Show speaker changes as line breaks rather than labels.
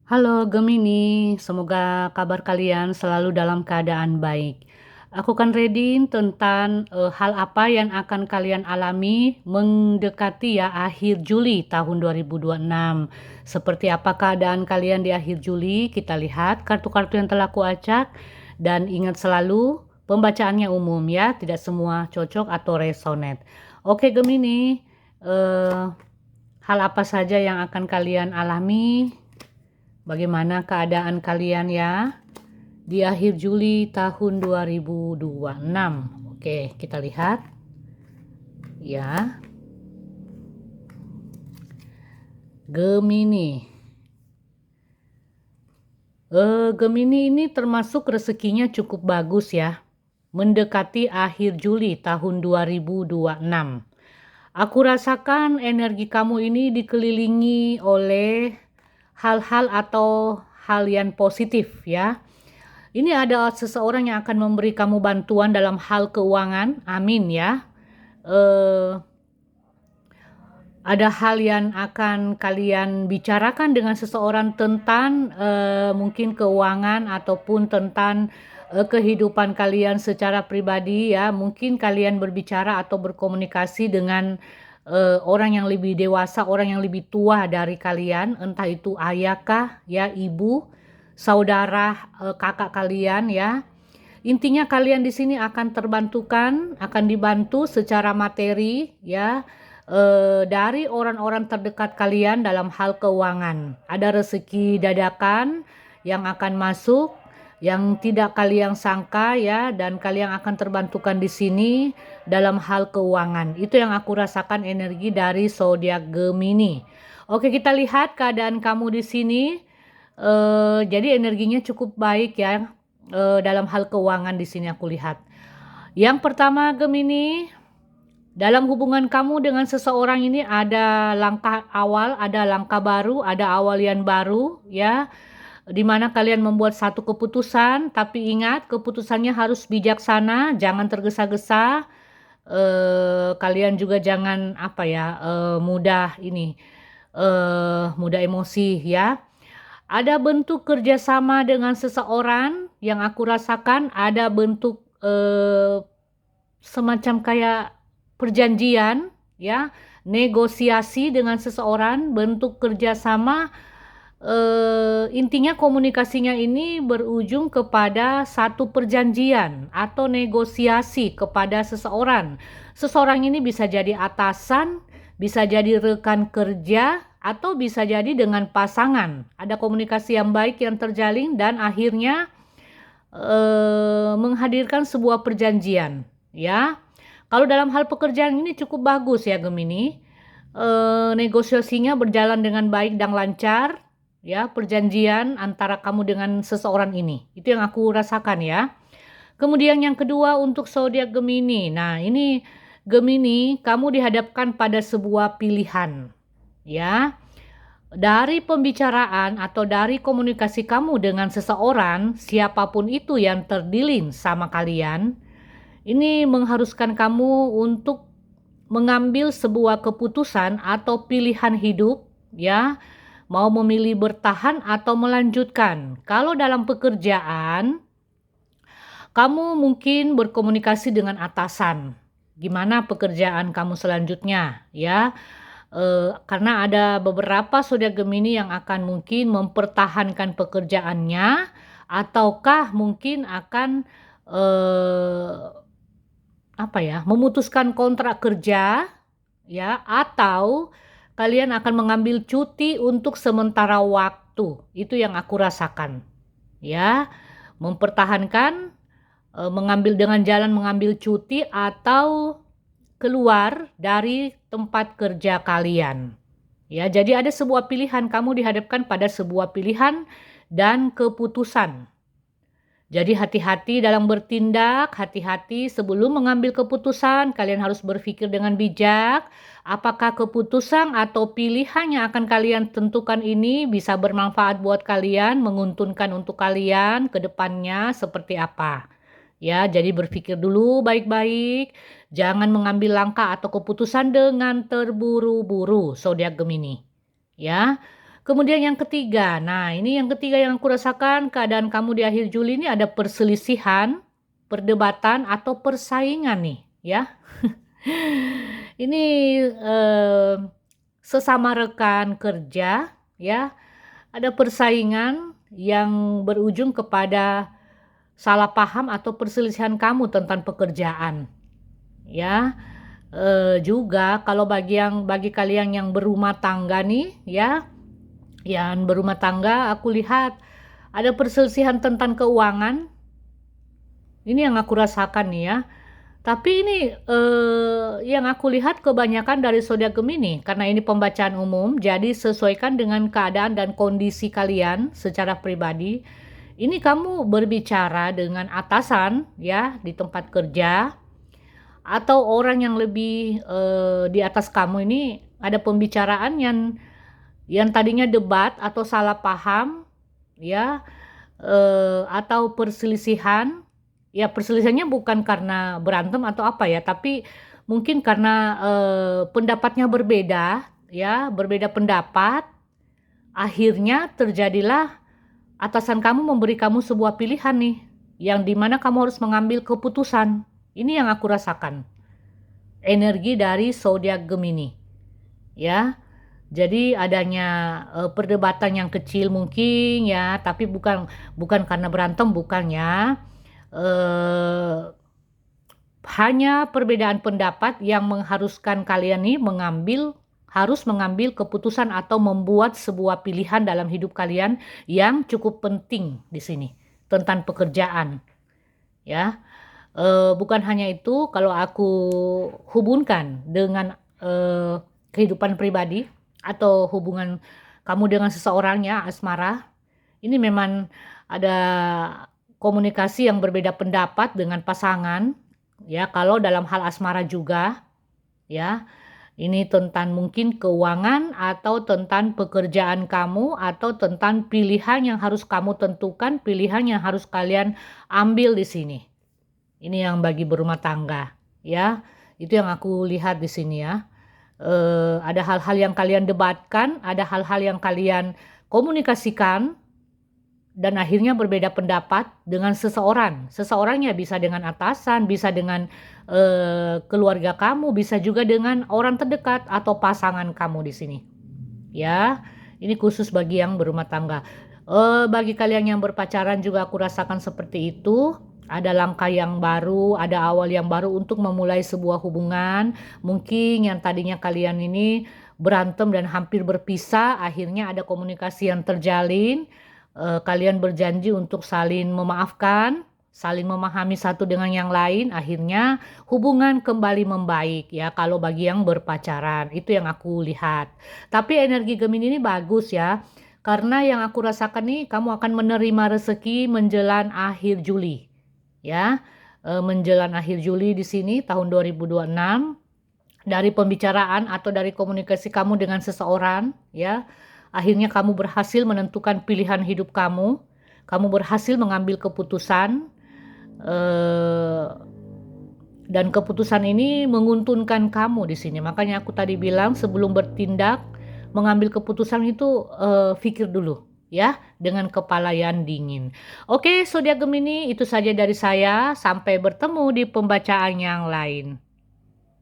Halo Gemini, semoga kabar kalian selalu dalam keadaan baik. Aku akan reading tentang hal apa yang akan kalian alami mendekati ya akhir Juli tahun 2026. Seperti apa keadaan kalian di akhir Juli? Kita lihat kartu-kartu yang telah kuacak dan ingat selalu pembacaannya umum ya, tidak semua cocok atau resonate. Oke Gemini, hal apa saja yang akan kalian alami? Bagaimana keadaan kalian ya di akhir Juli tahun 2026? Oke, kita lihat ya. Gemini. Gemini ini termasuk rezekinya cukup bagus ya. Mendekati akhir Juli tahun 2026. Aku rasakan energi kamu ini dikelilingi oleh hal-hal atau hal yang positif ya. Ini ada seseorang yang akan memberi kamu bantuan dalam hal keuangan. Amin ya. Ada hal yang akan kalian bicarakan dengan seseorang tentang mungkin keuangan ataupun tentang kehidupan kalian secara pribadi ya. Mungkin kalian berbicara atau berkomunikasi dengan orang yang lebih dewasa, orang yang lebih tua dari kalian, entah itu ayahkah ya, ibu, saudara, kakak kalian ya. Intinya kalian di sini akan akan dibantu secara materi ya, dari orang-orang terdekat kalian dalam hal keuangan. Ada rezeki dadakan yang akan masuk yang tidak kalian sangka ya, dan kalian akan terbantukan di sini dalam hal keuangan. Itu yang aku rasakan energi dari zodiak Gemini. Oke, kita lihat keadaan kamu di sini. Jadi energinya cukup baik ya, dalam hal keuangan di sini aku lihat. Yang pertama Gemini, dalam hubungan kamu dengan seseorang ini ada langkah awal, ada langkah baru, ada awal yang baru ya. Di mana kalian membuat satu keputusan, tapi ingat keputusannya harus bijaksana, jangan tergesa-gesa. Kalian juga jangan mudah emosi ya. Ada bentuk kerjasama dengan seseorang yang aku rasakan, ada bentuk semacam kayak perjanjian ya, negosiasi dengan seseorang, bentuk kerjasama. Intinya komunikasinya ini berujung kepada satu perjanjian atau negosiasi kepada seseorang. Seseorang ini bisa jadi atasan, bisa jadi rekan kerja, atau bisa jadi dengan pasangan. Ada komunikasi yang baik yang terjalin dan akhirnya menghadirkan sebuah perjanjian ya. Kalau dalam hal pekerjaan ini cukup bagus ya Gemini. Negosiasinya berjalan dengan baik dan lancar ya, perjanjian antara kamu dengan seseorang ini. Itu yang aku rasakan ya. Kemudian yang kedua untuk zodiak Gemini. Nah, ini Gemini, kamu dihadapkan pada sebuah pilihan ya. Dari pembicaraan atau dari komunikasi kamu dengan seseorang, siapapun itu yang terdilin sama kalian, ini mengharuskan kamu untuk mengambil sebuah keputusan atau pilihan hidup ya, mau memilih bertahan atau melanjutkan. Kalau dalam pekerjaan, kamu mungkin berkomunikasi dengan atasan. Gimana pekerjaan kamu selanjutnya ya? Karena ada beberapa zodiak Gemini yang akan mungkin mempertahankan pekerjaannya ataukah mungkin akan memutuskan kontrak kerja ya, atau kalian akan mengambil cuti untuk sementara waktu. Itu yang aku rasakan ya, mempertahankan, mengambil cuti atau keluar dari tempat kerja kalian. Ya, jadi ada sebuah pilihan, kamu dihadapkan pada sebuah pilihan dan keputusan. Jadi hati-hati dalam bertindak, hati-hati sebelum mengambil keputusan, kalian harus berpikir dengan bijak, apakah keputusan atau pilihan yang akan kalian tentukan ini bisa bermanfaat buat kalian, menguntungkan untuk kalian ke depannya seperti apa. Ya, jadi berpikir dulu baik-baik, jangan mengambil langkah atau keputusan dengan terburu-buru, zodiak Gemini. Ya. Kemudian yang ketiga, nah ini yang ketiga yang aku rasakan keadaan kamu di akhir Juli ini ada perselisihan, perdebatan atau persaingan nih ya. Ini sesama rekan kerja ya, ada persaingan yang berujung kepada salah paham atau perselisihan kamu tentang pekerjaan ya. Juga kalau bagi kalian yang berumah tangga nih ya, yang berumah tangga aku lihat ada perselisihan tentang keuangan. Ini yang aku rasakan nih ya. Tapi ini yang aku lihat kebanyakan dari zodiak Gemini karena ini pembacaan umum, jadi sesuaikan dengan keadaan dan kondisi kalian secara pribadi. Ini kamu berbicara dengan atasan ya di tempat kerja atau orang yang lebih di atas kamu. Ini ada pembicaraan yang tadinya debat atau salah paham ya, atau perselisihan. Ya perselisihannya bukan karena berantem atau apa ya, tapi mungkin karena pendapatnya berbeda ya, berbeda pendapat. Akhirnya terjadilah atasan kamu memberi kamu sebuah pilihan nih, yang dimana kamu harus mengambil keputusan. Ini yang aku rasakan. Energi dari zodiak Gemini. Ya. Jadi adanya perdebatan yang kecil mungkin ya, tapi bukan karena berantem, bukan ya. Hanya perbedaan pendapat yang mengharuskan kalian nih harus mengambil keputusan atau membuat sebuah pilihan dalam hidup kalian yang cukup penting di sini tentang pekerjaan ya. Bukan hanya itu, kalau aku hubungkan dengan kehidupan pribadi atau hubungan kamu dengan seseorang ya, asmara, ini memang ada komunikasi yang berbeda pendapat dengan pasangan ya. Kalau dalam hal asmara juga ya, ini tentang mungkin keuangan atau tentang pekerjaan kamu atau tentang pilihan yang harus kamu tentukan, pilihan yang harus kalian ambil di sini. Ini yang bagi berumah tangga ya, itu yang aku lihat di sini ya. Ada hal-hal yang kalian debatkan, ada hal-hal yang kalian komunikasikan, dan akhirnya berbeda pendapat dengan seseorang. Seseorangnya bisa dengan atasan, bisa dengan keluarga kamu, bisa juga dengan orang terdekat atau pasangan kamu di sini. Ya, ini khusus bagi yang berumah tangga. Bagi kalian yang berpacaran juga aku rasakan seperti itu. Ada langkah yang baru, ada awal yang baru untuk memulai sebuah hubungan. Mungkin yang tadinya kalian ini berantem dan hampir berpisah, akhirnya ada komunikasi yang terjalin. Kalian berjanji untuk saling memaafkan, saling memahami satu dengan yang lain, akhirnya hubungan kembali membaik ya kalau bagi yang berpacaran. Itu yang aku lihat. Tapi energi Gemini ini bagus ya. Karena yang aku rasakan nih, kamu akan menerima rezeki menjelang akhir Juli. Ya. Menjelang akhir Juli di sini tahun 2026, dari pembicaraan atau dari komunikasi kamu dengan seseorang ya. Akhirnya kamu berhasil menentukan pilihan hidup kamu. Kamu berhasil mengambil keputusan. Dan keputusan ini menguntungkan kamu di sini. Makanya aku tadi bilang sebelum bertindak, mengambil keputusan itu pikir dulu ya, dengan kepala yang dingin. Oke, zodiak Gemini, itu saja dari saya. Sampai bertemu di pembacaan yang lain.